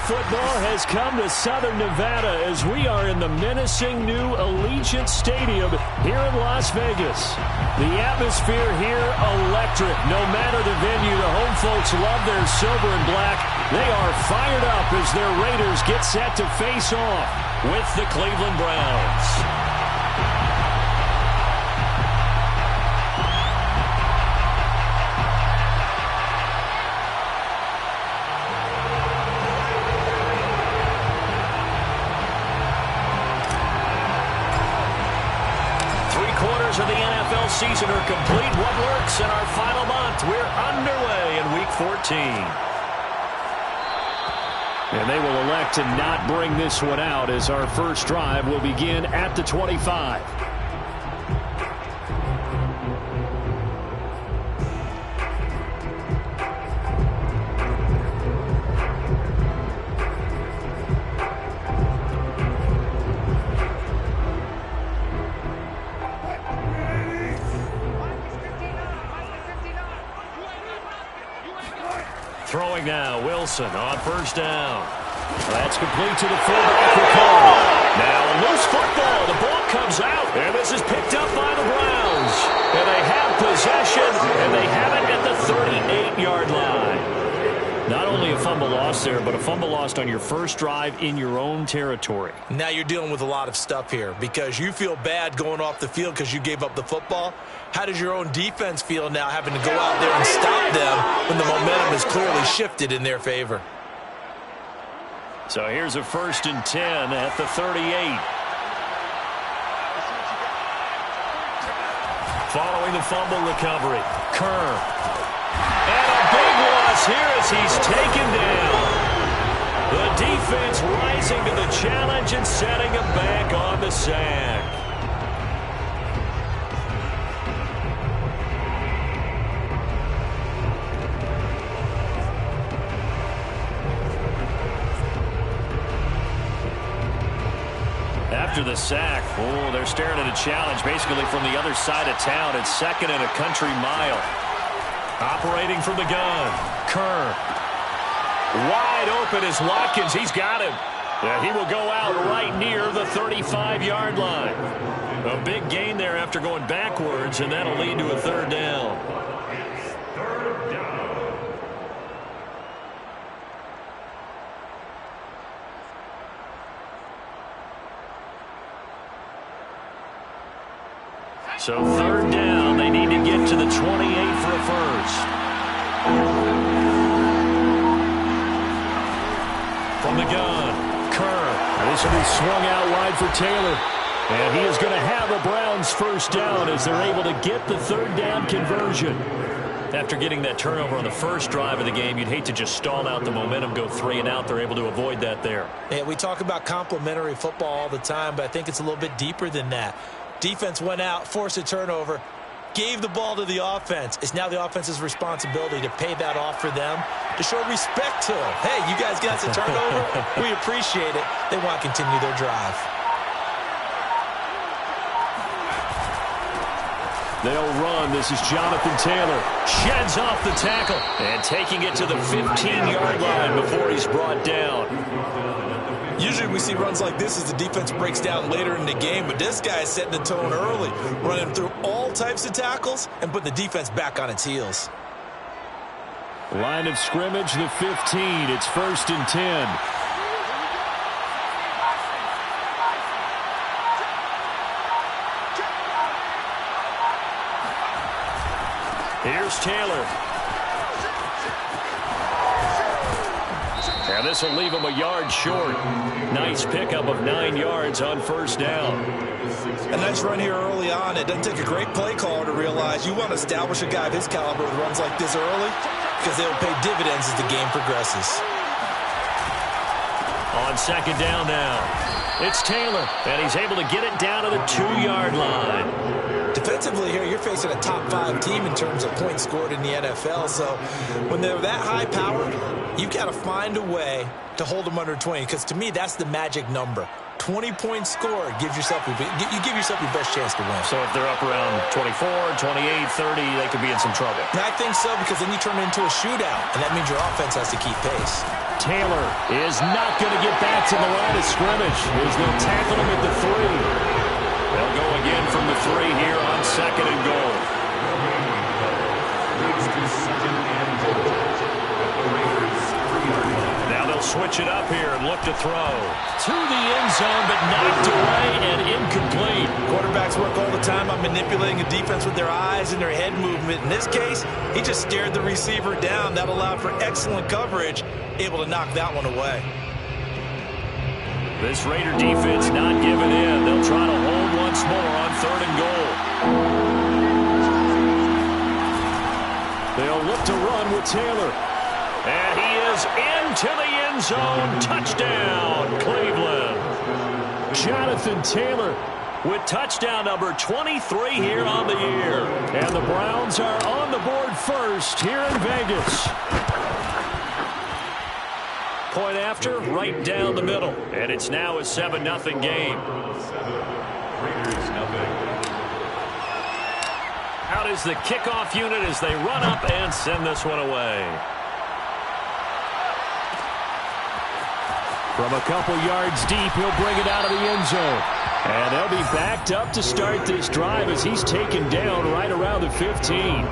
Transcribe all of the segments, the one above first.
football has come to Southern Nevada as we are in the menacing new Allegiant Stadium here in Las Vegas. The atmosphere here electric. No matter the venue, the home folks love their silver and black. They are fired up as their Raiders get set to face off with the Cleveland Browns. 3/4 of the NFL season are complete. What works in our final month? We're underway in Week 14. And they will elect to not bring this one out as our first drive will begin at the 25. Throwing now, Wilson on first down. That's complete to the fullback for Cole. Now a loose football. The ball comes out, and this is picked up by the Browns. And they have possession, and they have it at the 38-yard line. Not only a fumble lost there, but a fumble lost on your first drive in your own territory. Now you're dealing with a lot of stuff here because you feel bad going off the field because you gave up the football. How does your own defense feel now having to go out there and stop them when the momentum is clearly shifted in their favor? So here's a 1st and 10 at the 38. Following the fumble recovery, Kerr. And a big loss here as he's taken down. The defense rising to the challenge and setting him back on the sack. After the sack, they're staring at a challenge basically from the other side of town. It's 2nd and a country mile. Operating from the gun, Kerr. Wide open is Watkins. He's got him. Yeah, he will go out right near the 35-yard line. A big gain there after going backwards, and that'll lead to a 3rd down. So 3rd down, they need to get to the 28 for a first. From the gun, Kerr. This will be swung out wide for Taylor. And he is going to have a Browns first down as they're able to get the 3rd down conversion. After getting that turnover on the first drive of the game, you'd hate to just stall out the momentum, go 3 and out. They're able to avoid that there. Yeah, we talk about complementary football all the time, but I think it's a little bit deeper than that. Defense went out, forced a turnover, gave the ball to the offense. It's now the offense's responsibility to pay that off for them, to show respect to them. Hey, you guys got us a turnover. We appreciate it. They want to continue their drive. They'll run. This is Jonathan Taylor. Sheds off the tackle. And taking it to the 15-yard line before he's brought down. Usually we see runs like this as the defense breaks down later in the game, but this guy is setting the tone early, running through all types of tackles and putting the defense back on its heels. Line of scrimmage, the 15. It's 1st and 10. Here's Taylor. And this will leave him a yard short. Nice pickup of 9 yards on 1st down. A nice run here early on. It doesn't take a great play caller to realize you want to establish a guy of his caliber with runs like this early because they'll pay dividends as the game progresses. On 2nd down now, it's Taylor, and he's able to get it down to the 2-yard line. Defensively here, you're facing a top 5 team in terms of points scored in the NFL. So when they're that high-powered, you've got to find a way to hold them under 20, because to me, that's the magic number. 20-point score, you give yourself your best chance to win. So if they're up around 24, 28, 30, they could be in some trouble. And I think so, because then you turn it into a shootout, and that means your offense has to keep pace. Taylor is not going to get back to the line of scrimmage as they'll tackle him at the 3. They'll go again from the 3 here on 2nd and goal. Now they'll switch it up here and look to throw. To the end zone, but knocked away and incomplete. Quarterbacks work all the time on manipulating a defense with their eyes and their head movement. In this case, he just stared the receiver down. That allowed for excellent coverage, able to knock that one away. This Raider defense not giving in. They'll try to hold once more on 3rd and goal. They'll look to run with Taylor. And he is into the end zone. Touchdown, Cleveland. Jonathan Taylor with touchdown number 23 here on the year. And the Browns are on the board first here in Vegas. Point after, right down the middle. And it's now a 7-0 game. Out is the kickoff unit as they run up and send this one away. From a couple yards deep, he'll bring it out of the end zone. And they'll be backed up to start this drive as he's taken down right around the 15.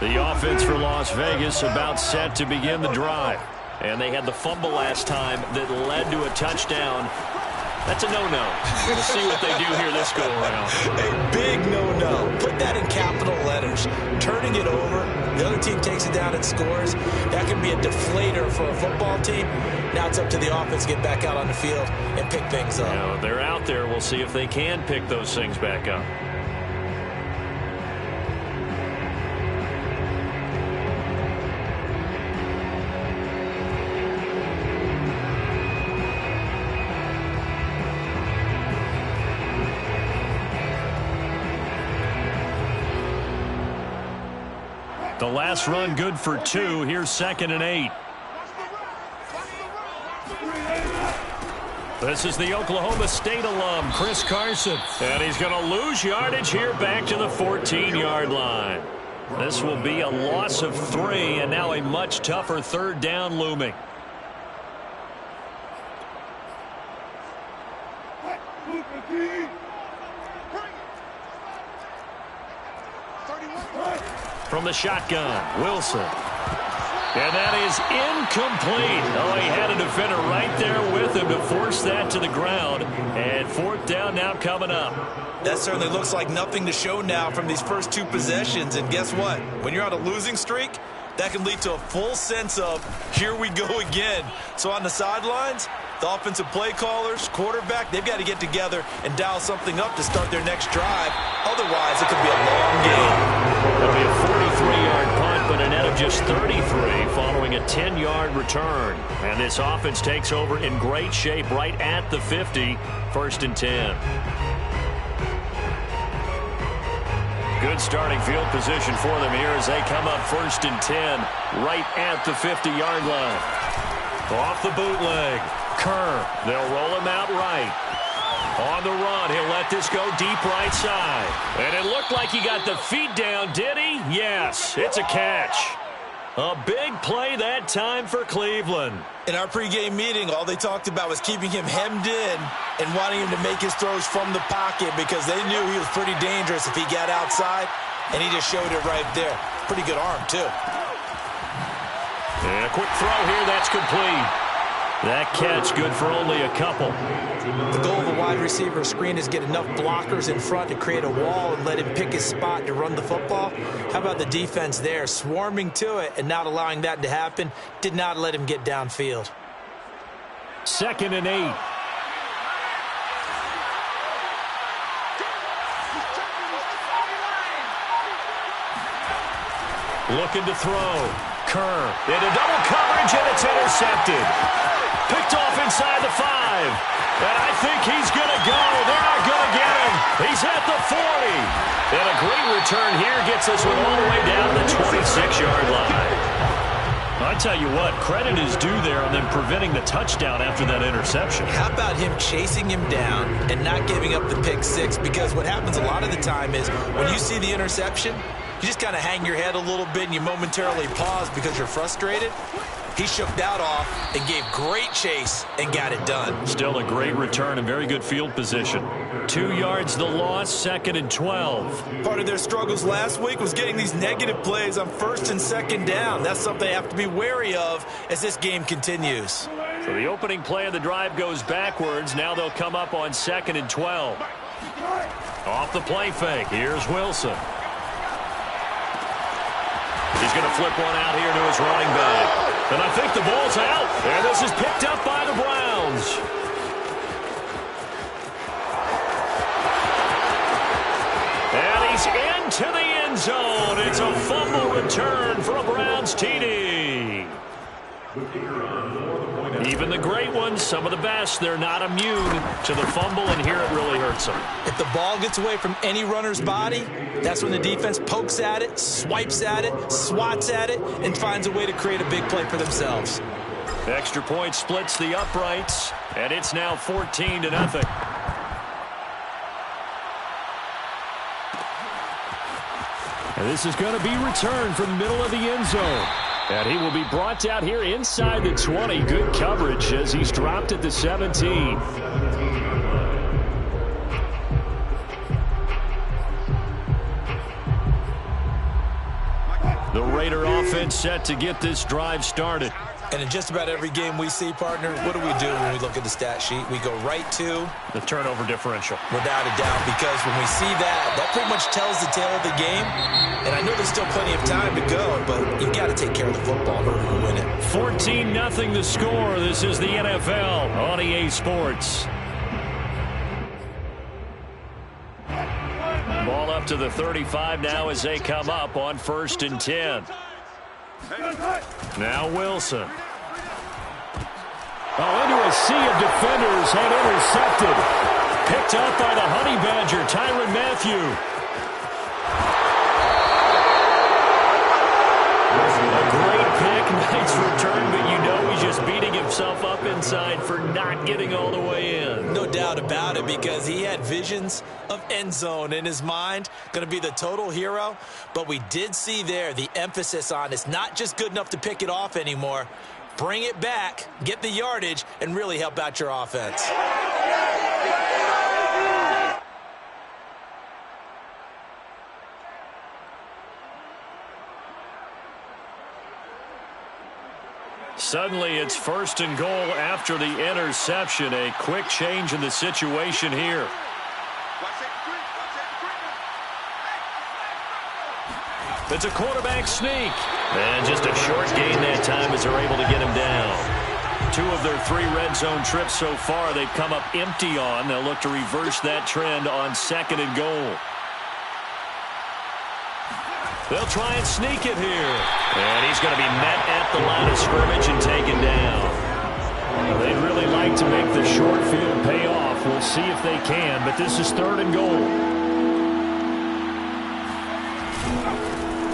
The offense for Las Vegas about set to begin the drive. And they had the fumble last time that led to a touchdown. That's a no-no. We'll see what they do here this go-around. A big no-no. Put that in capital letters. Turning it over, the other team takes it down and scores. That can be a deflator for a football team. Now it's up to the offense to get back out on the field and pick things up. Now, they're out there. We'll see if they can pick those things back up. The last run good for 2. Here's 2nd and 8. This is the Oklahoma State alum, Chris Carson. And he's going to lose yardage here back to the 14-yard line. This will be a loss of 3, and now a much tougher 3rd down looming. From the shotgun, Wilson. And that is incomplete. Oh, he had a defender right there with him to force that to the ground. And 4th down now coming up. That certainly looks like nothing to show now from these first 2 possessions. And guess what? When you're on a losing streak, that can lead to a full sense of, here we go again. So on the sidelines, the offensive play callers, quarterback, they've got to get together and dial something up to start their next drive. Otherwise, it could be a long game. It'll be a 43-yard punt, but a net of just 33 following a 10-yard return. And this offense takes over in great shape right at the 50, 1st and 10. Good starting field position for them here as they come up 1st and 10 right at the 50-yard line. Off the bootleg. Kerr, they'll roll him out right. On the run, he'll let this go deep right side. And it looked like he got the feet down, did he? Yes, it's a catch. A big play that time for Cleveland. In our pregame meeting, all they talked about was keeping him hemmed in and wanting him to make his throws from the pocket because they knew he was pretty dangerous if he got outside, and he just showed it right there. Pretty good arm, too. And a quick throw here, that's complete. That catch good for only a couple. The goal of a wide receiver screen is get enough blockers in front to create a wall and let him pick his spot to run the football. How about the defense there, swarming to it and not allowing that to happen? Did not let him get downfield. 2nd and 8. Looking to throw. Kerr into double coverage, and it's intercepted. Picked off inside the 5. And I think he's going to go. They're not going to get him. He's at the 40. And a great return here gets us all the way down the 26-yard line. I tell you what, credit is due there on them preventing the touchdown after that interception. How about him chasing him down and not giving up the pick six? Because what happens a lot of the time is when you see the interception, you just kind of hang your head a little bit and you momentarily pause because you're frustrated. He shook that off and gave great chase and got it done. Still a great return and very good field position. 2 yards the loss, 2nd and 12. Part of their struggles last week was getting these negative plays on 1st and 2nd down. That's something they have to be wary of as this game continues. So the opening play of the drive goes backwards. Now they'll come up on 2nd and 12. Off the play fake. Here's Wilson. He's going to flip one out here to his running back. And I think the ball's out. And this is picked up by the Browns. And he's into the end zone. It's a fumble return for a Browns TD. Even the great ones, some of the best, they're not immune to the fumble, and here it really hurts them. If the ball gets away from any runner's body, that's when the defense pokes at it, swipes at it, swats at it, and finds a way to create a big play for themselves. The extra point splits the uprights, and it's now 14-0. And this is going to be returned from the middle of the end zone. And he will be brought out here inside the 20. Good coverage as he's dropped at the 17. The Raider offense set to get this drive started. And in just about every game we see, partner, what do we do when we look at the stat sheet? We go right to the turnover differential. Without a doubt, because when we see that, that pretty much tells the tale of the game. And I know there's still plenty of time to go, but you've got to take care of the football in order to win it. 14-0 the score. This is the NFL on EA Sports. Ball up to the 35 now as they come up on 1st and 10. Now Wilson. Oh, into a sea of defenders and intercepted. Picked up by the Honey Badger, Tyrann Mathieu. A great pick, nice return, but you know he's just beating himself up inside for not getting all the way in. No doubt about it, because he had visions of end zone in his mind. Going to be the total hero. But we did see there the emphasis on it's not just good enough to pick it off anymore. Bring it back, get the yardage, and really help out your offense. Suddenly it's 1st and goal after the interception. A quick change in the situation here. It's a quarterback sneak. And just a short gain that time as they're able to get him down. 2 of their 3 red zone trips so far they've come up empty on. They'll look to reverse that trend on 2nd and goal. They'll try and sneak it here. And he's going to be met at the line of scrimmage and taken down. They'd really like to make the short field pay off. We'll see if they can, but this is 3rd and goal.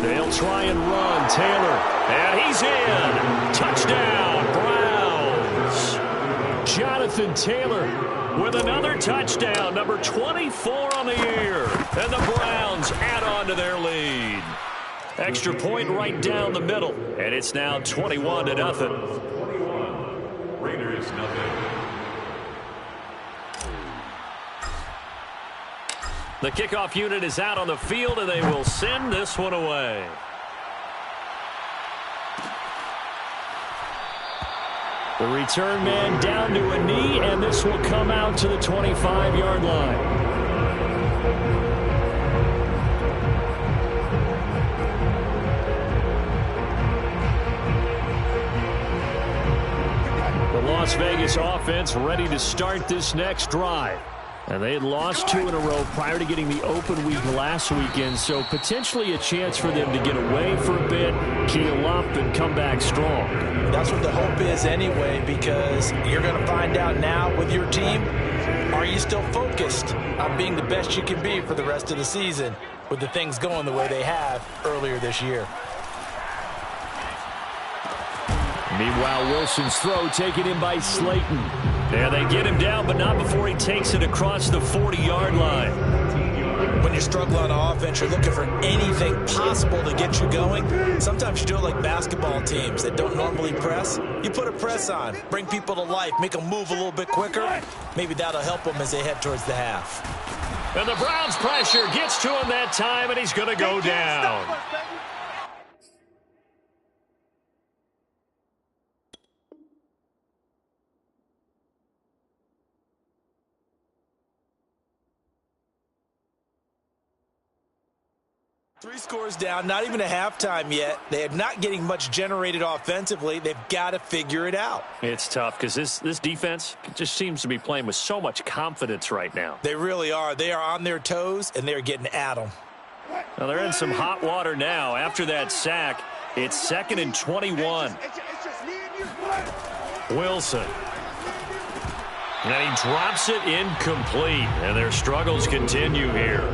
They'll try and run. Taylor. And he's in. Touchdown, Browns. Jonathan Taylor with another touchdown. Number 24 on the year. And the Browns add on to their lead. Extra point right down the middle. And it's now 21-0. Raiders nothing. The kickoff unit is out on the field, and they will send this one away. The return man down to a knee, and this will come out to the 25-yard line. The Las Vegas offense ready to start this next drive. And they had lost 2 in a row prior to getting the open week last weekend, so potentially a chance for them to get away for a bit, keel up, and come back strong. That's what the hope is anyway, because you're going to find out now with your team, are you still focused on being the best you can be for the rest of the season with the things going the way they have earlier this year? Meanwhile, Wilson's throw taken in by Slayton. Yeah, they get him down, but not before he takes it across the 40-yard line. When you struggle on offense, you're looking for anything possible to get you going. Sometimes you do it like basketball teams that don't normally press. You put a press on, bring people to life, make them move a little bit quicker. Maybe that'll help them as they head towards the half. And the Browns' pressure gets to him that time, and he's going to go down. Three scores down, not even a halftime yet. They are not getting much generated offensively. They've got to figure it out. It's tough because this defense just seems to be playing with so much confidence right now. They really are. They are on their toes, and they're getting at them. Now they're in some hot water now. After that sack, it's 2nd and 21. Wilson. And he drops it incomplete, and their struggles continue here.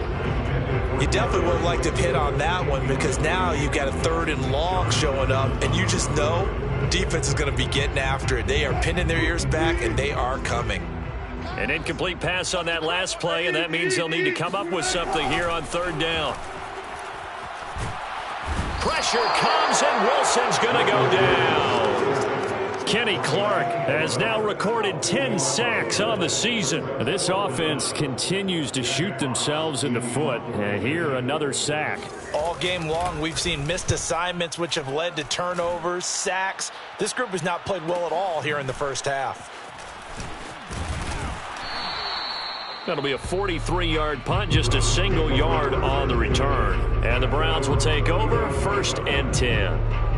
You definitely would have liked to have hit on that one because now you've got a 3rd and long showing up, and you just know defense is going to be getting after it. They are pinning their ears back, and they are coming. An incomplete pass on that last play, and that means they'll need to come up with something here on 3rd down. Pressure comes, and Wilson's going to go down. Kenny Clark has now recorded 10 sacks on the season. This offense continues to shoot themselves in the foot. Here, another sack. All game long, we've seen missed assignments, which have led to turnovers, sacks. This group has not played well at all here in the first half. That'll be a 43-yard punt, just a single yard on the return. And the Browns will take over 1st and 10.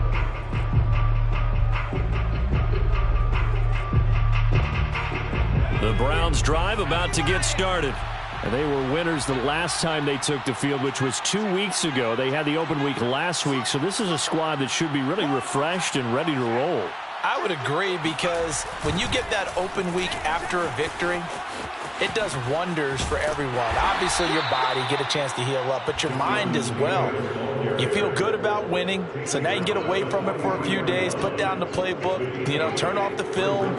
The Browns drive about to get started. And they were winners the last time they took the field, which was 2 weeks ago. They had the open week last week, so this is a squad that should be really refreshed and ready to roll. I would agree because when you get that open week after a victory, it does wonders for everyone. Obviously, your body get a chance to heal up, but your mind as well. You feel good about winning, so now you can get away from it for a few days, put down the playbook, turn off the film.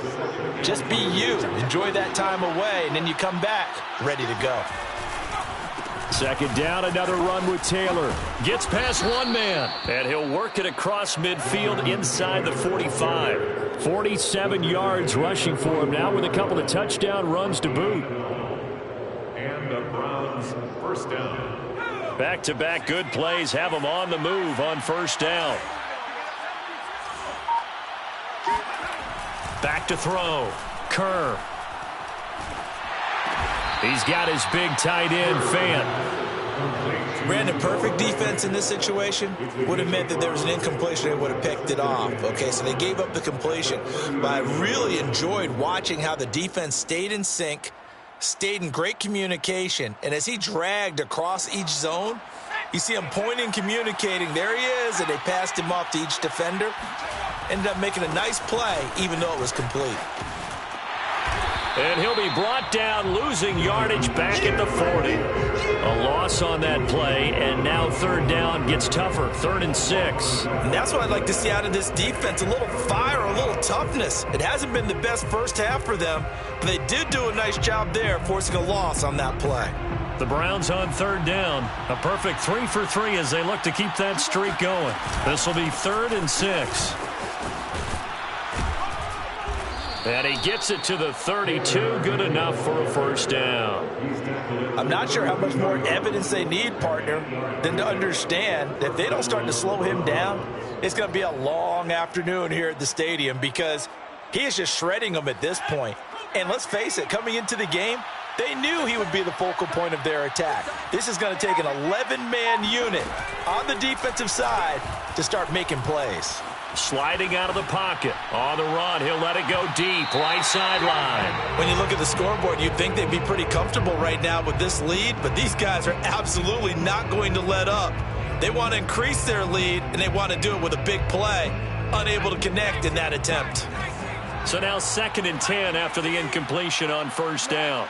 Just be you. Enjoy that time away, and then you come back ready to go. 2nd down, another run with Taylor. Gets past one man, and he'll work it across midfield inside the 45. 47 yards rushing for him now with a couple of touchdown runs to boot. And the Browns 1st down. Back-to-back good plays have him on the move on 1st down. Back to throw. Kerr. He's got his big tight end, Fant. Brandon, perfect defense in this situation would have meant that there was an incompletion. They would have picked it off. Okay, so they gave up the completion. But I really enjoyed watching how the defense stayed in sync, stayed in great communication. And as he dragged across each zone, you see him pointing, communicating. There he is, and they passed him off to each defender. Ended up making a nice play, even though it was complete. And he'll be brought down, losing yardage back at the 40. A loss on that play, and now 3rd down gets tougher, 3rd and 6. And that's what I'd like to see out of this defense, a little fire, a little toughness. It hasn't been the best first half for them, but they did do a nice job there, forcing a loss on that play. The Browns on 3rd down. A perfect 3 for 3 as they look to keep that streak going. This will be 3rd and 6. And he gets it to the 32. Good enough for a 1st down. I'm not sure how much more evidence they need, partner, than to understand that if they don't start to slow him down, it's going to be a long afternoon here at the stadium because he is just shredding them at this point. And let's face it, coming into the game, they knew he would be the focal point of their attack. This is going to take an 11-man unit on the defensive side to start making plays. Sliding out of the pocket. On the run, he'll let it go deep, right sideline. When you look at the scoreboard, you'd think they'd be pretty comfortable right now with this lead, but these guys are absolutely not going to let up. They want to increase their lead, and they want to do it with a big play. Unable to connect in that attempt. So now 2nd and 10 after the incompletion on 1st down.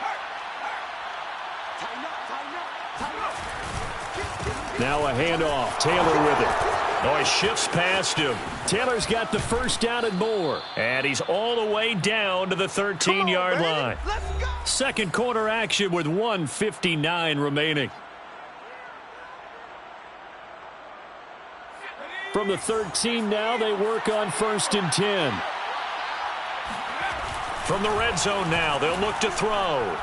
Now a handoff. Taylor with it. Oh, he shifts past him. Taylor's got the first down and more. And he's all the way down to the 13-yard line. Second quarter action with 1:59 remaining. From the 13 now, they work on 1st and 10. From the red zone now, they'll look to throw.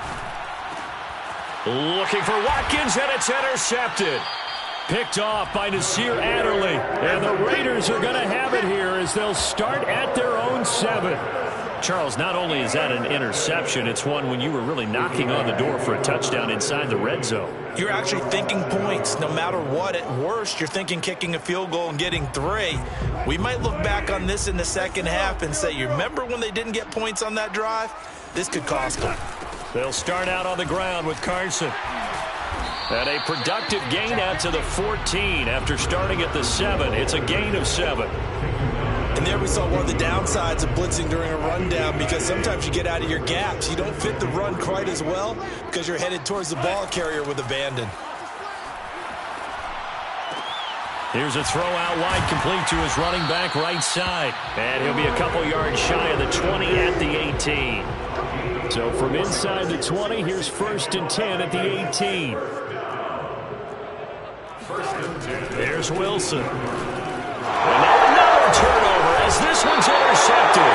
Looking for Watkins, and it's intercepted. Picked off by Nasir Adderley. And the Raiders are going to have it here as they'll start at their own 7. Charles, not only is that an interception, it's one when you were really knocking on the door for a touchdown inside the red zone. You're actually thinking points. No matter what, at worst, you're thinking kicking a field goal and getting 3. We might look back on this in the second half and say, you remember when they didn't get points on that drive? This could cost them. They'll start out on the ground with Carson. And a productive gain out to the 14 after starting at the 7. It's a gain of 7. And there we saw one of the downsides of blitzing during a rundown, because sometimes you get out of your gaps. You don't fit the run quite as well because you're headed towards the ball carrier with abandon. Here's a throw out wide, complete to his running back right side. And he'll be a couple yards shy of the 20 at the 18. So from inside the 20, here's 1st and 10 at the 18. There's Wilson. And now another turnover as this one's intercepted.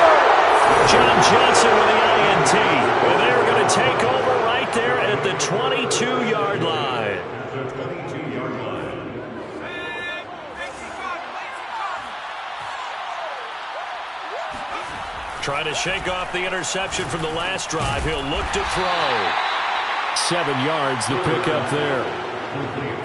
John Johnson with the INT. And they're going to take over right there at the 22-yard line. Trying to shake off the interception from the last drive. He'll look to throw. 7 yards to pick up there.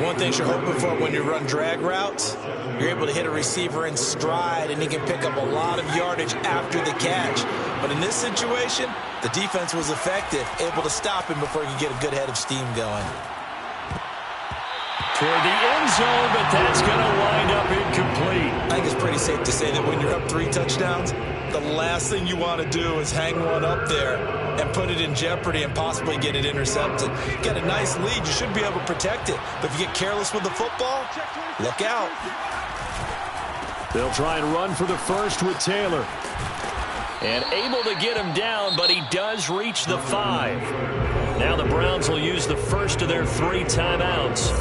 One thing you're hoping for when you run drag routes, you're able to hit a receiver in stride, and he can pick up a lot of yardage after the catch. But in this situation, the defense was effective, able to stop him before he could get a good head of steam going. Toward the end zone, but that's going to wind up incomplete. I think it's pretty safe to say that when you're up 3 touchdowns, the last thing you want to do is hang one up there and put it in jeopardy and possibly get it intercepted. Get a nice lead, you should be able to protect it. But if you get careless with the football, look out. They'll try and run for the first with Taylor. And able to get him down, but he does reach the 5. Now the Browns will use the first of their 3 timeouts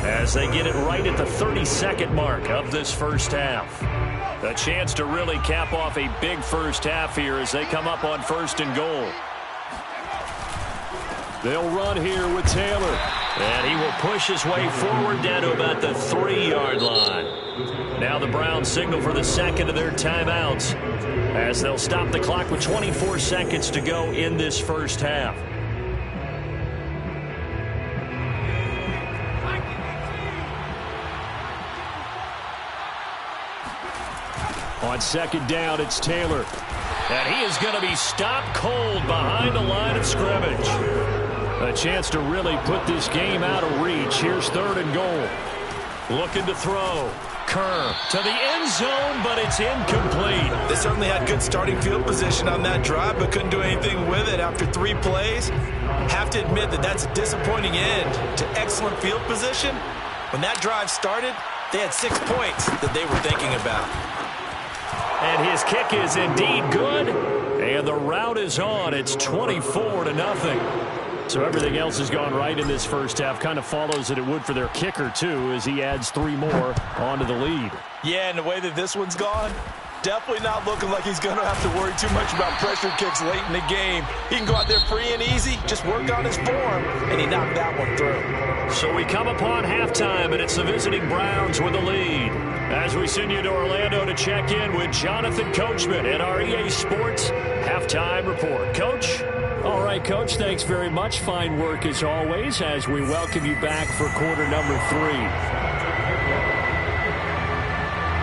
as they get it right at the 32nd mark of this first half. A chance to really cap off a big first half here as they come up on 1st and goal. They'll run here with Taylor. And he will push his way forward down to about the 3-yard line. Now the Browns signal for the second of their timeouts as they'll stop the clock with 24 seconds to go in this first half. On 2nd down, it's Taylor. And he is going to be stopped cold behind the line of scrimmage. A chance to really put this game out of reach. Here's 3rd and goal. Looking to throw. Kerr to the end zone, but it's incomplete. They certainly had good starting field position on that drive, but couldn't do anything with it after 3 plays. Have to admit that that's a disappointing end to excellent field position. When that drive started, they had 6 points that they were thinking about. And his kick is indeed good. And the route is on. It's 24-0. So everything else has gone right in this first half. Kind of follows that it would for their kicker, too, as he adds 3 more onto the lead. Yeah, and the way that this one's gone, definitely not looking like he's going to have to worry too much about pressure kicks late in the game. He can go out there free and easy, just work on his form, and he knocked that one through. So we come upon halftime, and it's the visiting Browns with the lead. As we send you to Orlando to check in with Jonathan Coachman at our EA Sports Halftime Report. Coach? All right, Coach, thanks very much. Fine work as always as we welcome you back for quarter number 3.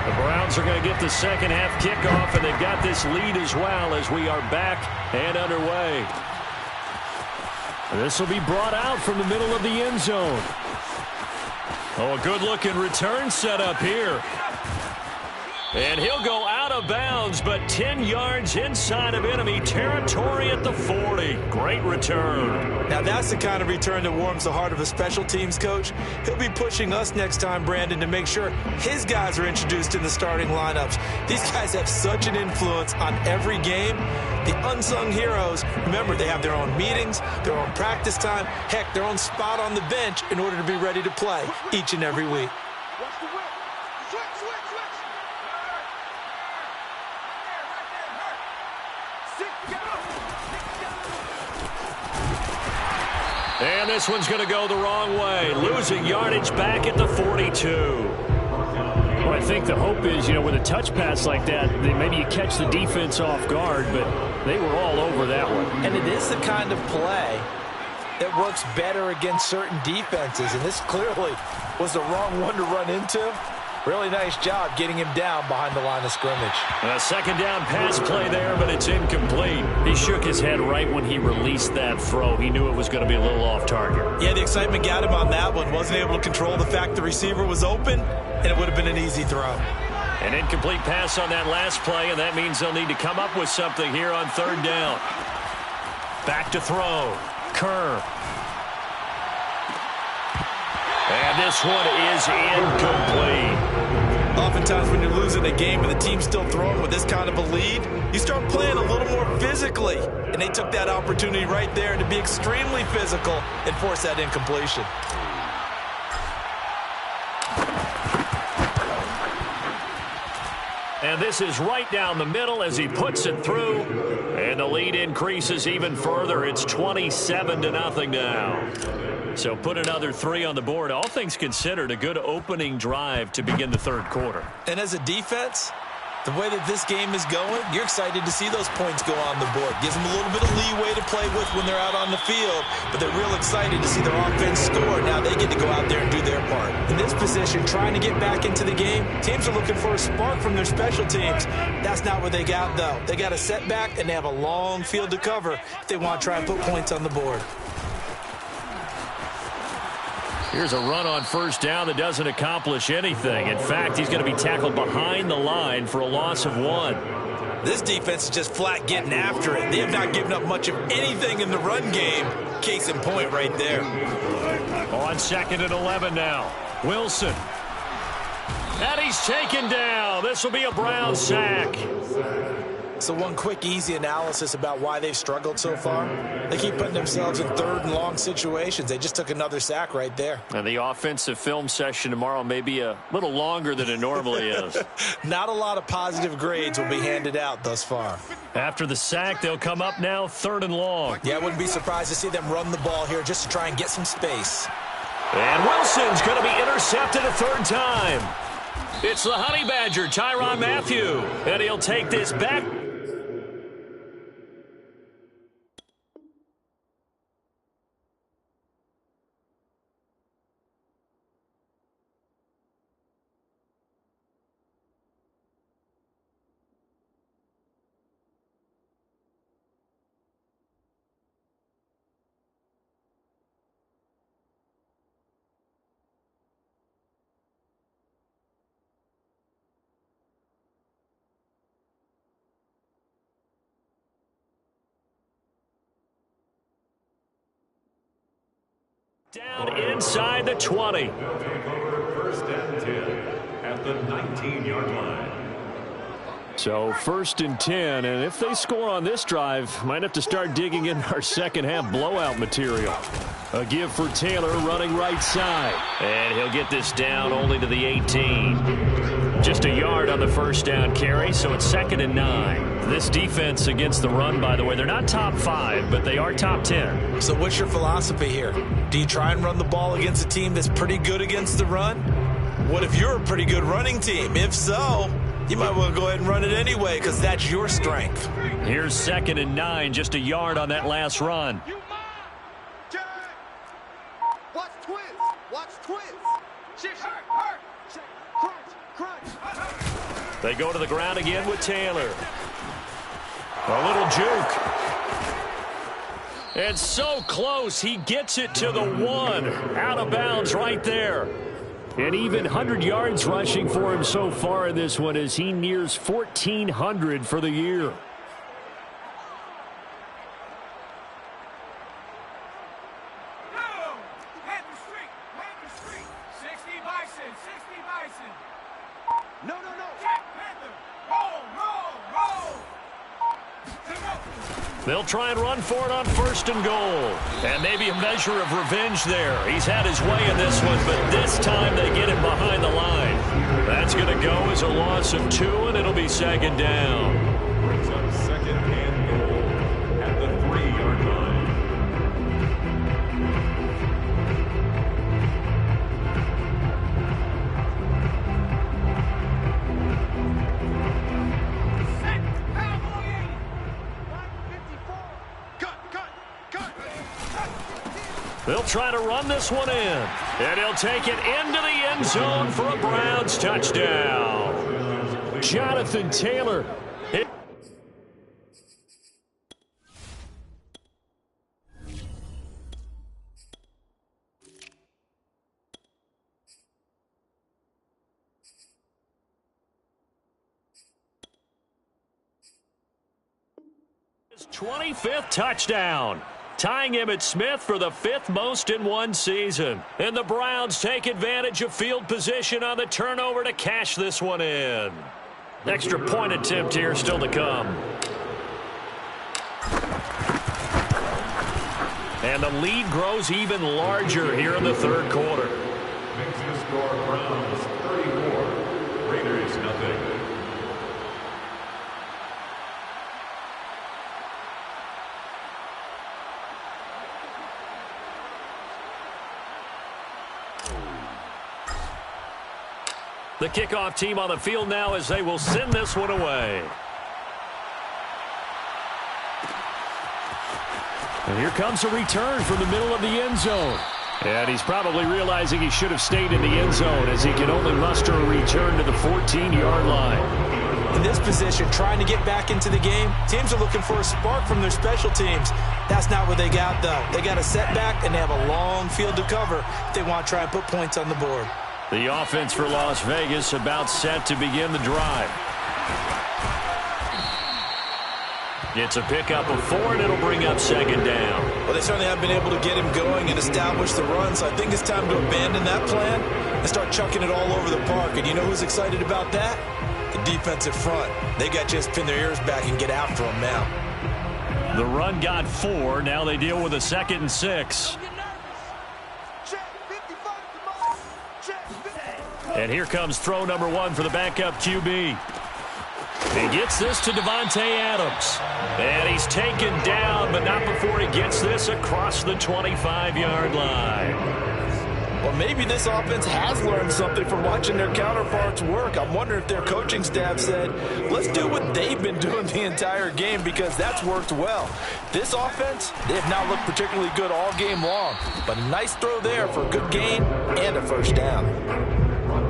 The Browns are going to get the second half kickoff, and they've got this lead as well as we are back and underway. This will be brought out from the middle of the end zone. Oh, a good-looking return set up here. And he'll go out of bounds, but 10 yards inside of enemy territory at the 40. Great return. Now that's the kind of return that warms the heart of a special teams coach. He'll be pushing us next time, Brandon, to make sure his guys are introduced in the starting lineups. These guys have such an influence on every game. The unsung heroes, remember, they have their own meetings, their own practice time, heck, their own spot on the bench in order to be ready to play each and every week. And this one's going to go the wrong way, losing yardage back at the 42. Well, I think the hope is, with a touch pass like that, maybe you catch the defense off guard, but they were all over that one. And it is the kind of play that works better against certain defenses, and this clearly was the wrong one to run into. Really nice job getting him down behind the line of scrimmage. A second down pass play there, but it's incomplete. He shook his head right when he released that throw. He knew it was going to be a little off target. Yeah, the excitement got him on that one. Wasn't able to control the fact the receiver was open, and it would have been an easy throw. An incomplete pass on that last play, and that means they'll need to come up with something here on third down. Back to throw. Kerr. And this one is incomplete. Oftentimes when you're losing a game and the team's still throwing with this kind of a lead, you start playing a little more physically. And they took that opportunity right there to be extremely physical and force that incompletion. And this is right down the middle as he puts it through. And the lead increases even further. It's 27-0 now. So put another 3 on the board. All things considered, a good opening drive to begin the third quarter. And as a defense, the way that this game is going, you're excited to see those points go on the board. Gives them a little bit of leeway to play with when they're out on the field, but they're real excited to see their offense score. Now they get to go out there and do their part. In this position, trying to get back into the game, teams are looking for a spark from their special teams. That's not what they got, though. They got a setback, and they have a long field to cover if they want to try and put points on the board. Here's a run on first down that doesn't accomplish anything. In fact, he's going to be tackled behind the line for a loss of 1. This defense is just flat getting after it. They have not given up much of anything in the run game. Case in point right there. On 2nd and 11 now. Wilson. And he's taken down. This will be a Brown sack. So one quick, easy analysis about why they've struggled so far. They keep putting themselves in third and long situations. They just took another sack right there. And the offensive film session tomorrow may be a little longer than it normally is. Not a lot of positive grades will be handed out thus far. After the sack, they'll come up now 3rd and long. Yeah, I wouldn't be surprised to see them run the ball here just to try and get some space. And Wilson's going to be intercepted a third time. It's the Honey Badger, Tyrann Mathieu. And he'll take this back. Down inside the 20. They'll take over 1st and 10 at the 19-yard line. So 1st and 10, and if they score on this drive, might have to start digging in our second half blowout material. A give for Taylor running right side. And he'll get this down only to the 18. Just a yard on the first down carry, so it's 2nd and 9. This defense against the run, by the way, they're not top 5, but they are top 10. So what's your philosophy here? Do you try and run the ball against a team that's pretty good against the run? What if you're a pretty good running team? If so, you might want to go ahead and run it anyway because that's your strength. Here's 2nd and 9, just a yard on that last run. Watch twins. Watch twins. They go to the ground again with Taylor. A little juke. And so close, he gets it to the 1. Out of bounds right there. And even 100 yards rushing for him so far in this one as he nears 1,400 for the year. They'll try and run for it on 1st and goal. And maybe a measure of revenge there. He's had his way in this one, but this time they get him behind the line. That's going to go as a loss of 2, and it'll be 2nd down. Brings up 2nd and goal at the 3-yard line. They'll try to run this one in. And he'll take it into the end zone for a Browns touchdown. Jonathan Taylor. His 25th touchdown. Tying Emmitt Smith for the 5th most in one season. And the Browns take advantage of field position on the turnover to cash this one in. Extra point attempt here still to come. And the lead grows even larger here in the 3rd quarter. Makes the score Browns 34, Raiders nothing. The kickoff team on the field now as they will send this one away. And here comes a return from the middle of the end zone. And he's probably realizing he should have stayed in the end zone as he can only muster a return to the 14-yard line. In this position, trying to get back into the game, teams are looking for a spark from their special teams. That's not what they got, though. They got a setback, and they have a long field to cover if they want to try and put points on the board. The offense for Las Vegas about set to begin the drive. It's a pickup of 4, and it'll bring up 2nd down. Well, they certainly have been able to get him going and establish the run, so I think it's time to abandon that plan and start chucking it all over the park. And you know who's excited about that? The defensive front. They got to just pin their ears back and get after him now. The run got 4. Now they deal with a 2nd and 6. And here comes throw number 1 for the backup QB. He gets this to Devontae Adams. And he's taken down, but not before he gets this across the 25-yard line. Well, maybe this offense has learned something from watching their counterparts work. I'm wondering if their coaching staff said, let's do what they've been doing the entire game because that's worked well. This offense, they have not looked particularly good all game long. But a nice throw there for a good gain and a 1st down.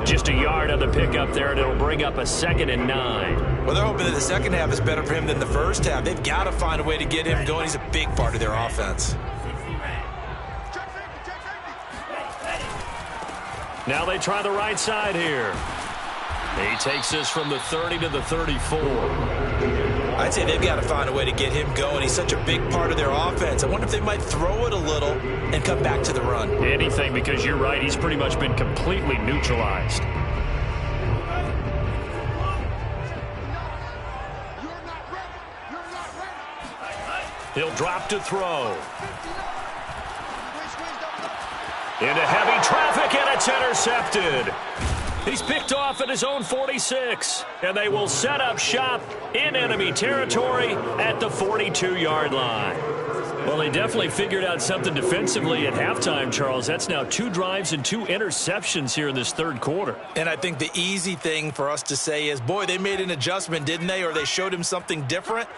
Just a yard on the pickup there, and it'll bring up a 2nd and 9. Well, they're hoping that the 2nd half is better for him than the 1st half. They've got to find a way to get him going. He's a big part of their offense. Now they try the right side here. He takes this from the 30 to the 34. I'd say they've got to find a way to get him going. He's such a big part of their offense. I wonder if they might throw it a little and come back to the run. Anything, because you're right. He's pretty much been completely neutralized. He'll drop to throw. Into heavy traffic, and it's intercepted. He's picked off at his own 46, and they will set up shop in enemy territory at the 42-yard line. Well, they definitely figured out something defensively at halftime, Charles. That's now 2 drives and 2 interceptions here in this 3rd quarter. And I think the easy thing for us to say is, boy, they made an adjustment, didn't they? Or they showed him something different.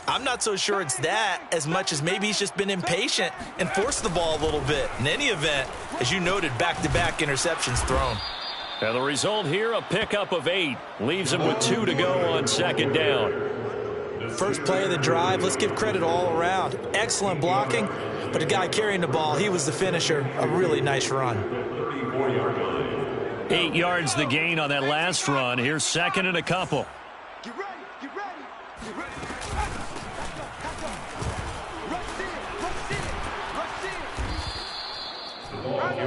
I'm not so sure it's that as much as maybe he's just been impatient and forced the ball a little bit. In any event, as you noted, back-to-back interceptions thrown. And the result here, a pickup of 8. Leaves him with 2 to go on 2nd down. First play of the drive, let's give credit all around. Excellent blocking, but the guy carrying the ball, he was the finisher. A really nice run. 34-yard line. 8 yards the gain on that last run. Here's second and a couple. Get ready, get ready, get ready.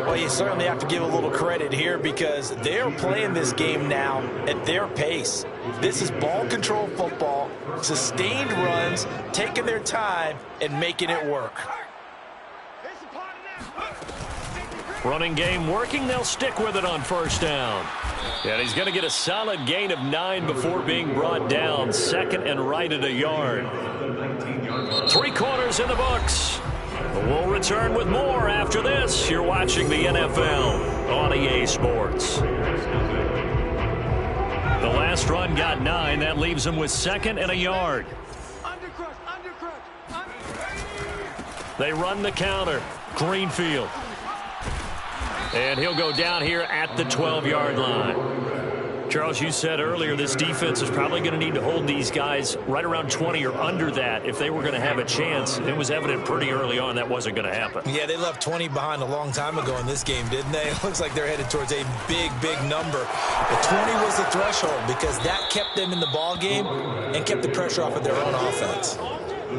Well, you certainly have to give a little credit here because they're playing this game now at their pace. This is ball control football, sustained runs, taking their time and making it work. Running game working. They'll stick with it on first down. And he's going to get a solid gain of 9 before being brought down. Second and right at a yard. 3 quarters in the books. We'll return with more after this. You're watching the NFL on EA Sports. The last run got 9. That leaves him with second and a yard. They run the counter. Greenfield. And he'll go down here at the 12-yard line. Charles, you said earlier this defense is probably going to need to hold these guys right around 20 or under that if they were going to have a chance. It was evident pretty early on that wasn't going to happen. Yeah, they left 20 behind a long time ago in this game, didn't they? It looks like they're headed towards a big, big number. But 20 was the threshold because that kept them in the ball game and kept the pressure off of their own offense.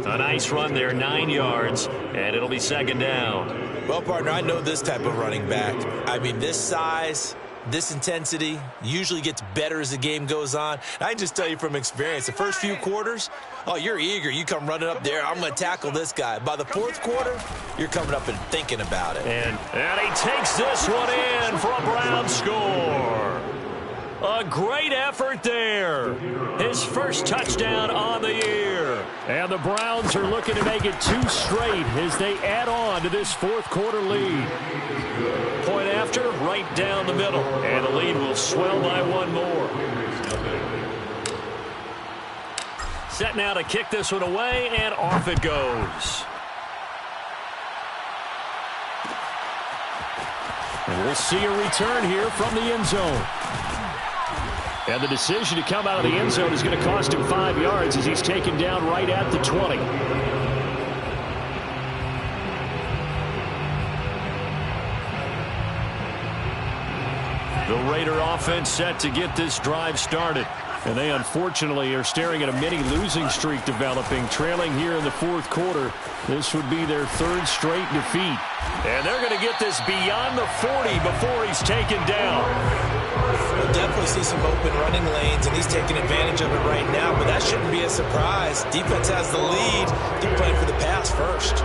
A nice run there, 9 yards, and it'll be second down. Well, partner, I know this type of running back. I mean, this size, this intensity usually gets better as the game goes on. And I can just tell you from experience, the first few quarters, oh, you're eager. You come running up there, I'm going to tackle this guy. By the fourth quarter, you're coming up and thinking about it. And he takes this one in for a Brown score. A great effort there. His first touchdown on the year. And the Browns are looking to make it 2 straight as they add on to this fourth quarter lead. Point after, right down the middle. And the lead will swell by 1 more. Set now to kick this one away, and off it goes. And we'll see a return here from the end zone. And the decision to come out of the end zone is going to cost him 5 yards as he's taken down right at the 20. The Raider offense set to get this drive started. And they unfortunately are staring at a mini losing streak developing, trailing here in the fourth quarter. This would be their 3rd straight defeat. And they're going to get this beyond the 40 before he's taken down. We'll definitely see some open running lanes, and he's taking advantage of it right now, but that shouldn't be a surprise. Defense has the lead. They're playing for the pass first.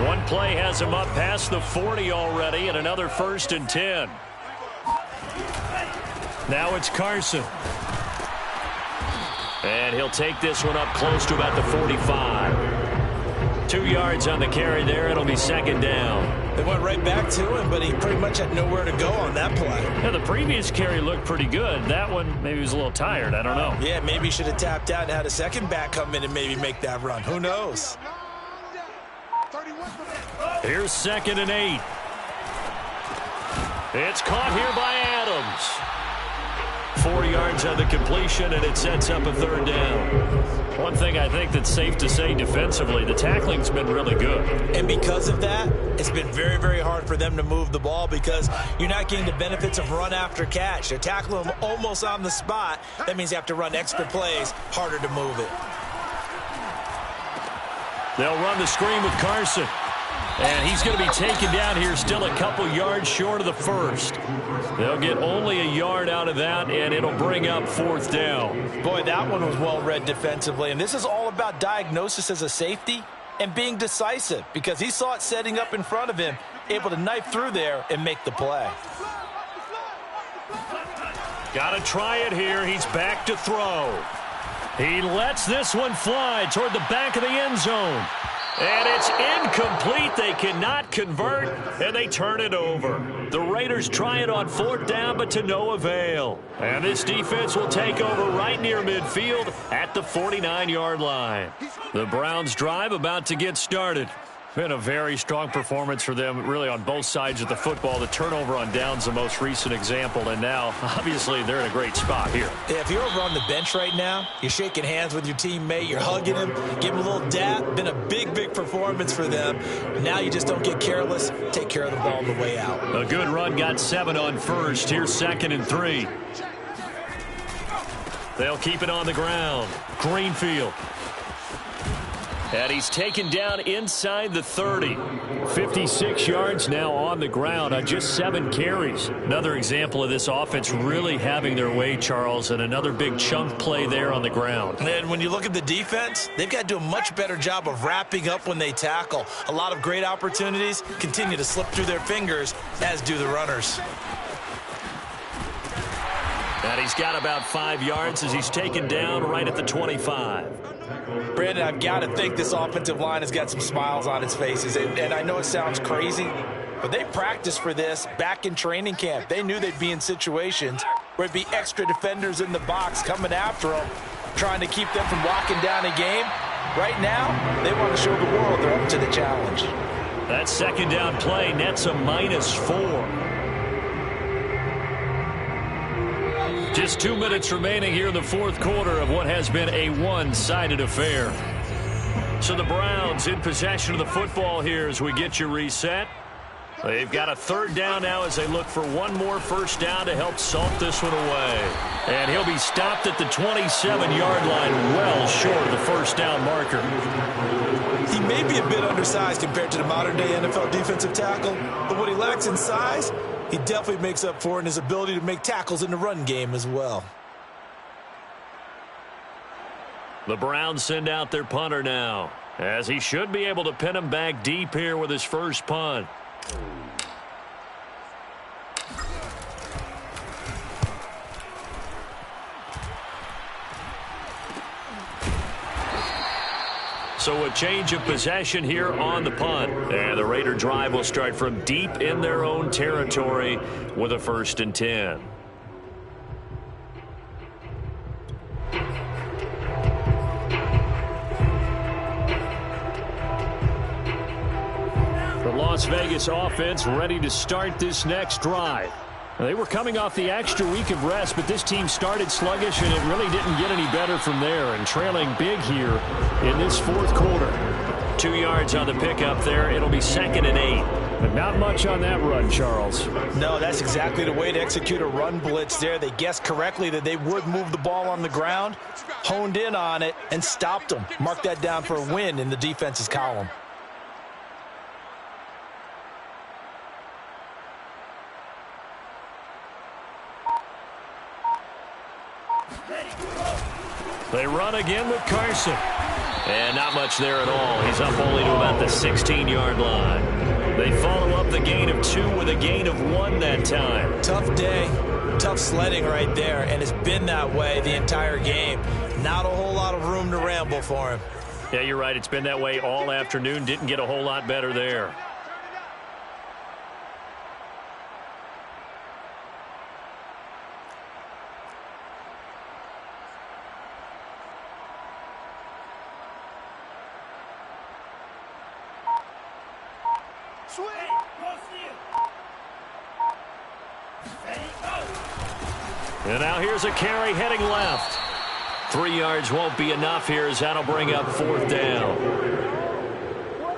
One play has him up past the 40 already, and another 1st and 10. Now it's Carson. And he'll take this one up close to about the 45. 2 yards on the carry there. It'll be second down. They went right back to him, but he pretty much had nowhere to go on that play. Yeah, the previous carry looked pretty good. That one, maybe he was a little tired. I don't know. Yeah, maybe he should have tapped out and had a second back come in and maybe make that run. Who knows? Here's 2nd and 8. It's caught here by Adams. 4 yards on the completion, and it sets up a 3rd down. One thing I think that's safe to say defensively, the tackling's been really good. And because of that, it's been very, very hard for them to move the ball because you're not getting the benefits of run after catch. They're tackling them almost on the spot. That means you have to run extra plays, harder to move it. They'll run the screen with Carson. And he's going to be taken down here still a couple yards short of the 1st. They'll get only a yard out of that, and it'll bring up 4th down. Boy, that one was well read defensively. And this is all about diagnosis as a safety and being decisive because he saw it setting up in front of him, able to knife through there and make the play. Got to try it here. He's back to throw. He lets this one fly toward the back of the end zone. And it's incomplete. They cannot convert, and they turn it over. The Raiders try it on 4th down, but to no avail. And this defense will take over right near midfield at the 49-yard line. The Browns drive about to get started. Been a very strong performance for them, really, on both sides of the football. The turnover on downs, the most recent example, and now, obviously, they're in a great spot here. Yeah, if you're over on the bench right now, you're shaking hands with your teammate, you're hugging him, give him a little dap. Been a big, big performance for them. Now you just don't get careless. Take care of the ball on the way out. A good run, got 7 on first. Here's 2nd and 3. They'll keep it on the ground. Greenfield. And he's taken down inside the 30. 56 yards now on the ground on just 7 carries. Another example of this offense really having their way, Charles, and another big chunk play there on the ground. And when you look at the defense, they've got to do a much better job of wrapping up when they tackle. A lot of great opportunities continue to slip through their fingers, as do the runners. And he's got about 5 yards as he's taken down right at the 25. Brandon, I've got to think this offensive line has got some smiles on its faces. And I know it sounds crazy, but they practiced for this back in training camp. They knew they'd be in situations where it'd be extra defenders in the box coming after them, trying to keep them from locking down a game. Right now, they want to show the world they're up to the challenge. That 2nd down play nets a -4. Just 2 minutes remaining here in the 4th quarter of what has been a one-sided affair. So the Browns in possession of the football here as we get you reset. They've got a 3rd down now as they look for one more 1st down to help salt this one away. And he'll be stopped at the 27-yard line, well short of the 1st down marker. He may be a bit undersized compared to the modern-day NFL defensive tackle, but what he lacks in size, he definitely makes up for in his ability to make tackles in the run game as well. The Browns send out their punter now, as he should be able to pin him back deep here with his first punt. So a change of possession here on the punt. And the Raider drive will start from deep in their own territory with a 1st and 10. The Las Vegas offense ready to start this next drive. They were coming off the extra week of rest, but this team started sluggish, and it really didn't get any better from there, and trailing big here in this 4th quarter. 2 yards on the pickup there. It'll be 2nd and 8. But not much on that run, Charles. No, that's exactly the way to execute a run blitz there. They guessed correctly that they would move the ball on the ground, honed in on it, and stopped them. Mark that down for a win in the defense's column. They run again with Carson. And not much there at all. He's up only to about the 16-yard line. They follow up the gain of 2 with a gain of 1 that time. Tough day, tough sledding right there, and it's been that way the entire game. Not a whole lot of room to ramble for him. Yeah, you're right. It's been that way all afternoon. Didn't get a whole lot better there. And now here's a carry heading left. 3 yards won't be enough here as that'll bring up 4th down.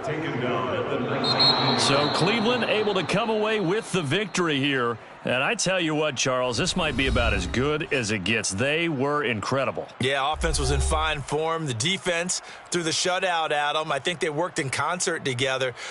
Taken down at the 19. So Cleveland able to come away with the victory here. And I tell you what, Charles, this might be about as good as it gets. They were incredible. Yeah, offense was in fine form. The defense threw the shutout at them. I think they worked in concert together.